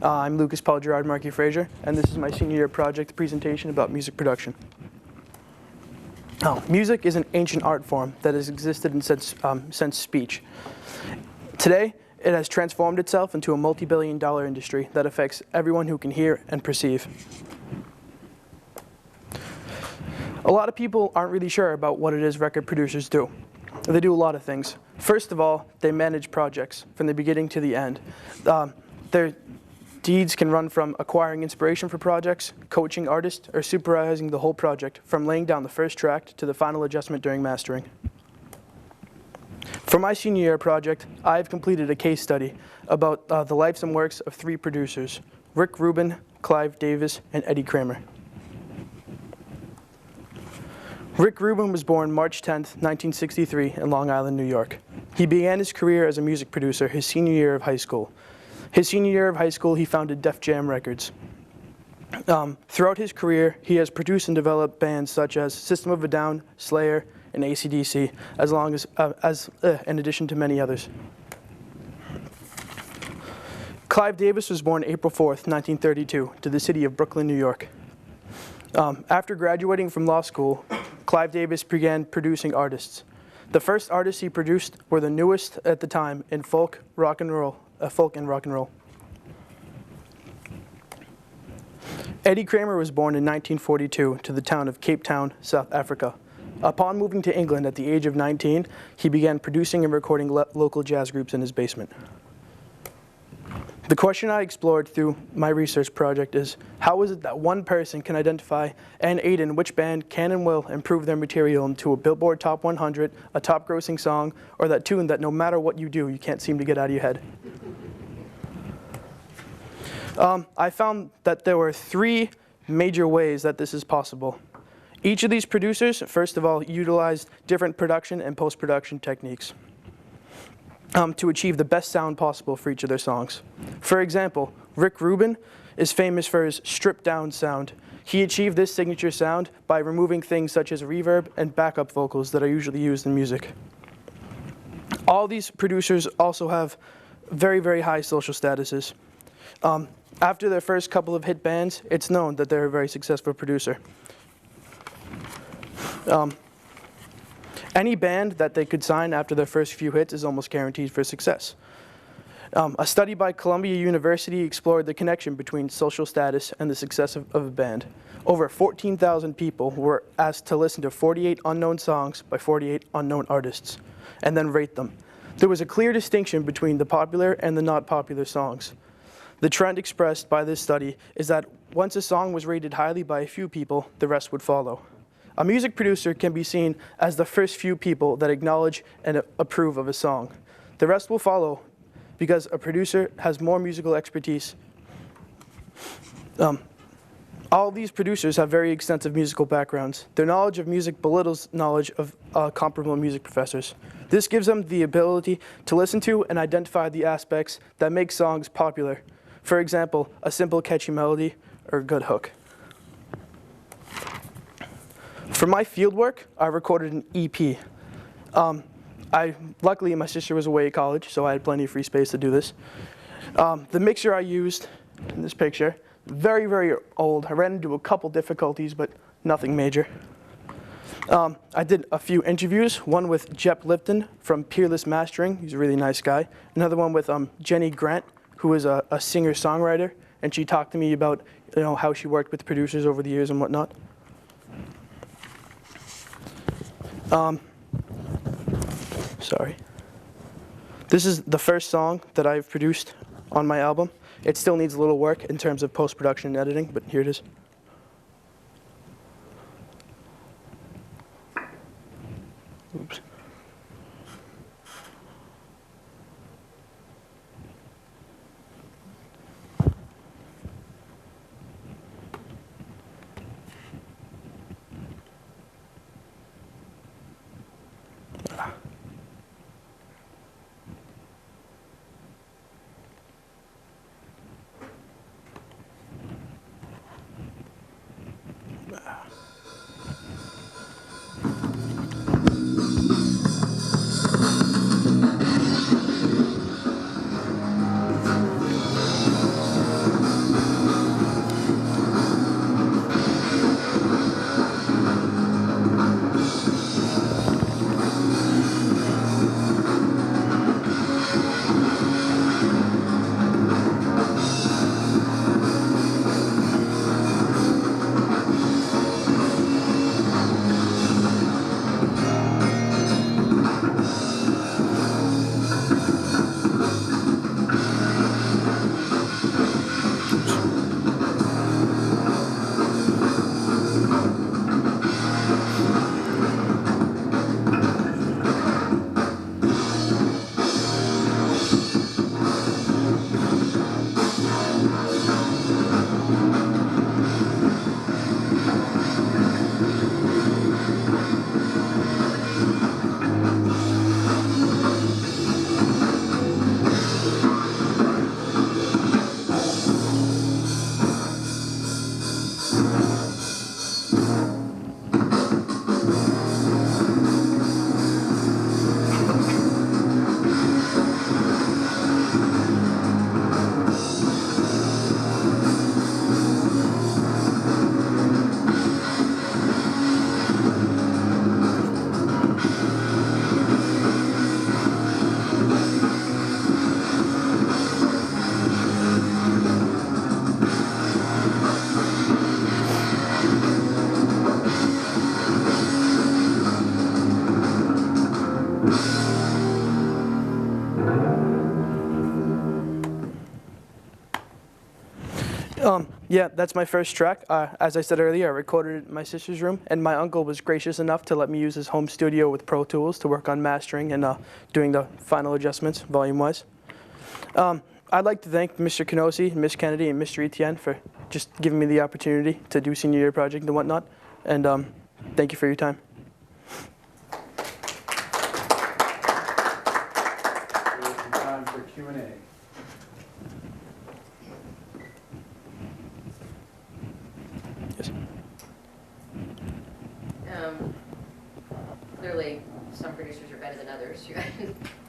I'm Lucas Paul Gerard Marchi Frazier, and this is my senior year project presentation about music production. Music is an ancient art form that has existed since speech. Today, it has transformed itself into a multi-billion-dollar industry that affects everyone who can hear and perceive. A lot of people aren't really sure about what it is record producers do. They do a lot of things. First of all, they manage projects from the beginning to the end. Their deeds can run from acquiring inspiration for projects, coaching artists, or supervising the whole project, from laying down the first track to the final adjustment during mastering. For my senior year project, I have completed a case study about the lives and works of 3 producers, Rick Rubin, Clive Davis, and Eddie Kramer. Rick Rubin was born March 10, 1963 in Long Island, New York. He began his career as a music producer his senior year of high school. His senior year of high school, he founded Def Jam Records. Throughout his career, he has produced and developed bands such as System of a Down, Slayer, and AC/DC, in addition to many others. Clive Davis was born April 4th, 1932, to the city of Brooklyn, New York. After graduating from law school, Clive Davis began producing artists. The first artists he produced were the newest at the time in folk and rock and roll. Eddie Kramer was born in 1942 to the town of Cape Town, South Africa. Upon moving to England at the age of 19, he began producing and recording local jazz groups in his basement. The question I explored through my research project is, how is it that one person can identify and aid in which band can and will improve their material into a Billboard Top 100, a top grossing song, or that tune that no matter what you do, you can't seem to get out of your head? I found that there were 3 major ways that this is possible. Each of these producers, first of all, utilized different production and post-production techniques to achieve the best sound possible for each of their songs. For example, Rick Rubin is famous for his stripped-down sound. He achieved this signature sound by removing things such as reverb and backup vocals that are usually used in music. All these producers also have very, very high social statuses. After their first couple of hit bands, it's known that they're a very successful producer. Any band that they could sign after their first few hits is almost guaranteed for success. A study by Columbia University explored the connection between social status and the success of a band. Over 14,000 people were asked to listen to 48 unknown songs by 48 unknown artists, and then rate them. There was a clear distinction between the popular and the not popular songs. The trend expressed by this study is that once a song was rated highly by a few people, the rest would follow. A music producer can be seen as the first few people that acknowledge and approve of a song. The rest will follow because a producer has more musical expertise. All these producers have very extensive musical backgrounds. Their knowledge of music belittles knowledge of comparable music professors. This gives them the ability to listen to and identify the aspects that make songs popular. For example, a simple catchy melody or a good hook. For my field work, I recorded an EP. Luckily, my sister was away at college, so I had plenty of free space to do this. The mixer I used in this picture, very, very old. I ran into a couple difficulties, but nothing major. I did a few interviews, one with Jep Lipton from Peerless Mastering. He's a really nice guy. Another one with Jenny Grant, who is a singer-songwriter, and she talked to me about how she worked with producers over the years and whatnot. Sorry. This is the first song that I've produced on my album. It still needs a little work in terms of post-production and editing, but here it is. Oops. Yeah, that's my first track. As I said earlier, I recorded it in my sister's room, and my uncle was gracious enough to let me use his home studio with Pro Tools to work on mastering and doing the final adjustments, volume-wise. I'd like to thank Mr. Canosi, Ms. Kennedy, and Mr. Etienne for just giving me the opportunity to do senior year project and whatnot, and thank you for your time. Time for Q&A. Yes. Clearly, some producers are better than others.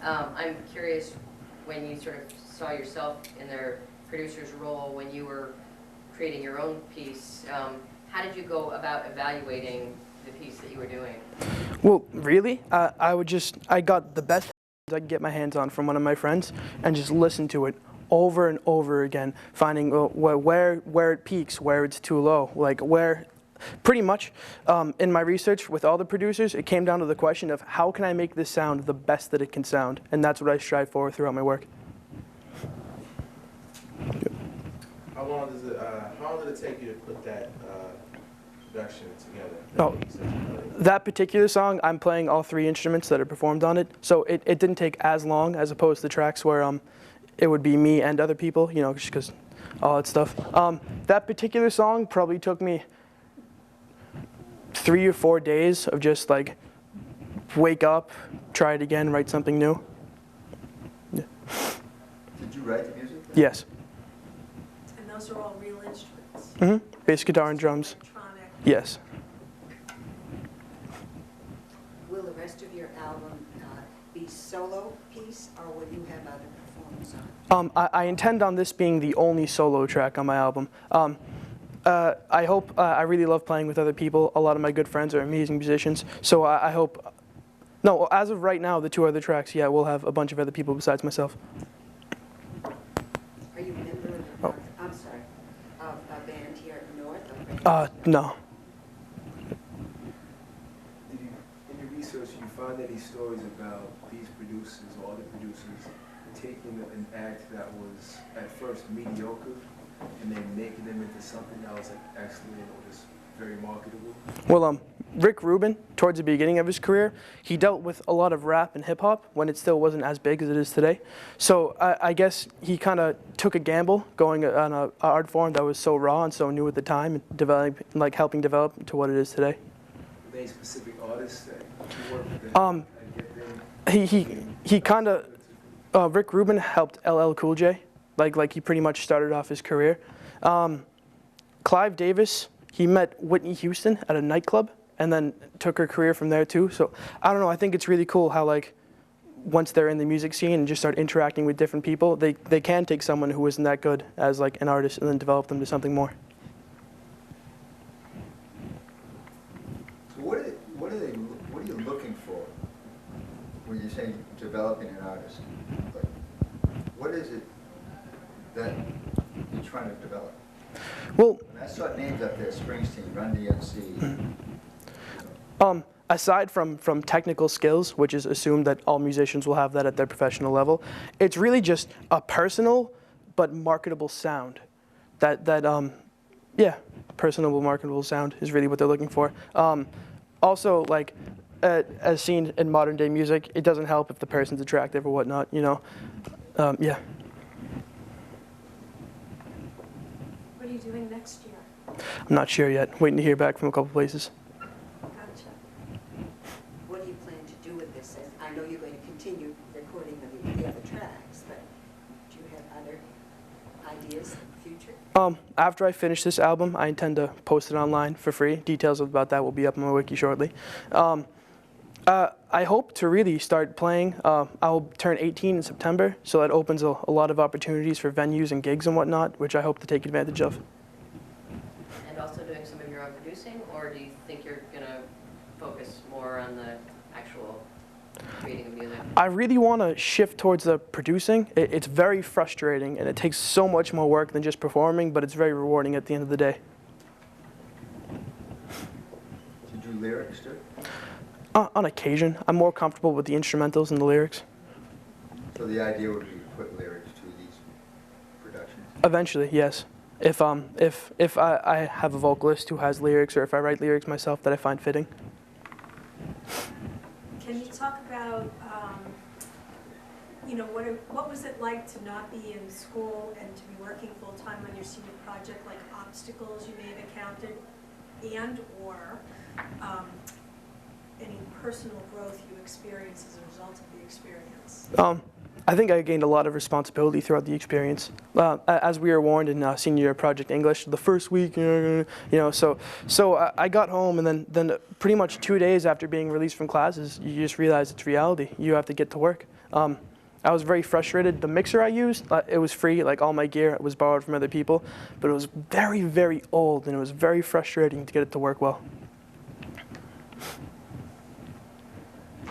I'm curious, when you sort of saw yourself in their producer's role when you were creating your own piece, how did you go about evaluating the piece that you were doing? Well, really, I got the best I could get my hands on from one of my friends and just listen to it over and over again, finding where it peaks, where it's too low, like where, pretty much in my research with all the producers, it came down to the question of how can I make this sound the best that it can sound, and that's what I strive for throughout my work. How long did it take you to put that production together? Oh, that particular song, I'm playing all 3 instruments that are performed on it, so it didn't take as long as opposed to tracks where it would be me and other people, you know, just because all that stuff. That particular song probably took me 3 or 4 days of just like wake up, try it again, write something new. Yeah. Did you write the music? Yes. And those are all real instruments? Mm-hmm. Bass guitar and drums. Electronic. Yes. Will the rest of your album be solo piece, or will you have other performers on it? I intend on this being the only solo track on my album. I hope, I really love playing with other people. A lot of my good friends are amazing musicians, so I hope, no, as of right now, the 2 other tracks, yeah, we'll have a bunch of other people besides myself. Are you a member of the North, I'm sorry, of a band here at North? No. In your research, you find any stories about these producers or other producers taking an act that was at first mediocre and then making them into something that was like excellent or just very marketable? Well, Rick Rubin, towards the beginning of his career, he dealt with a lot of rap and hip hop when it still wasn't as big as it is today. So I guess he kind of took a gamble going on an art form that was so raw and so new at the time, and helping develop to what it is today. Were there any specific artists that you worked with and get them? He kind of, Rick Rubin helped LL Cool J. Like he pretty much started off his career. Clive Davis, he met Whitney Houston at a nightclub and then took her career from there too. So I don't know, I think it's really cool how like once they're in the music scene and just start interacting with different people, they can take someone who isn't that good as like an artist and then develop them to something more. So what are you looking for when you say developing an artist? Like, what is it that you're trying to develop? Well, And I saw names up there: Springsteen, Run DMC. aside from technical skills, which is assumed that all musicians will have that at their professional level, it's really just a personal but marketable sound. Yeah, personal marketable sound is really what they're looking for. Also, like, as seen in modern day music, it doesn't help if the person's attractive or whatnot, you know. Yeah. What are you doing next year? I'm not sure yet. Waiting to hear back from a couple places. Gotcha. What do you plan to do with this? I know you're going to continue recording the other tracks, but do you have other ideas in the future? After I finish this album, I intend to post it online for free. Details about that will be up on my wiki shortly. I hope to really start playing. I'll turn 18 in September, so that opens a lot of opportunities for venues and gigs and whatnot, which I hope to take advantage of. And also doing some of your own producing, or do you think you're going to focus more on the actual creating of music? I really want to shift towards the producing. It's very frustrating, and it takes so much more work than just performing, but it's very rewarding at the end of the day. Do you do lyrics too? On occasion. I'm more comfortable with the instrumentals and the lyrics. So the idea would be to put lyrics to these productions? Eventually, yes. if I have a vocalist who has lyrics, or if I write lyrics myself that I find fitting. Can you talk about, you know, what was it like to not be in school and to be working full-time on your senior project, like obstacles you may have encountered, and/or any personal growth you experienced as a result of the experience? I think I gained a lot of responsibility throughout the experience. As we were warned in senior year project English, the first week, so I got home, and then pretty much 2 days after being released from classes, you just realize it's reality. You have to get to work. I was very frustrated. The mixer I used, it was free, like all my gear was borrowed from other people, but it was very, very old, and it was very frustrating to get it to work well.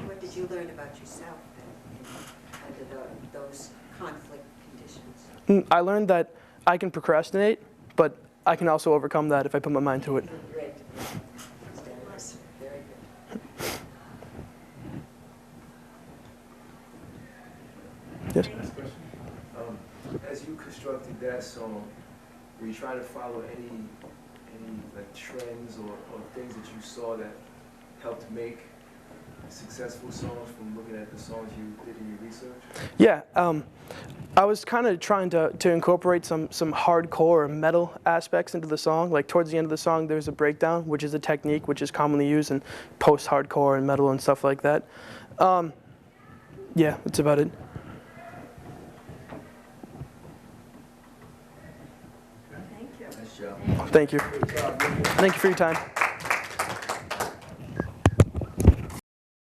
What did you learn about yourself then, under those conflict conditions? I learned that I can procrastinate, but I can also overcome that if I put my mind to it. Great. Very good. Yes. Last question. As you constructed that song, were you trying to follow any like trends or things that you saw that helped make successful songs from looking at the songs you did in your research? Yeah, I was kind of trying to incorporate some hardcore metal aspects into the song. Like towards the end of the song, there's a breakdown, which is a technique which is commonly used in post-hardcore and metal and stuff like that. Yeah, that's about it. Thank you. Nice job. Thank you. Thank you for your time.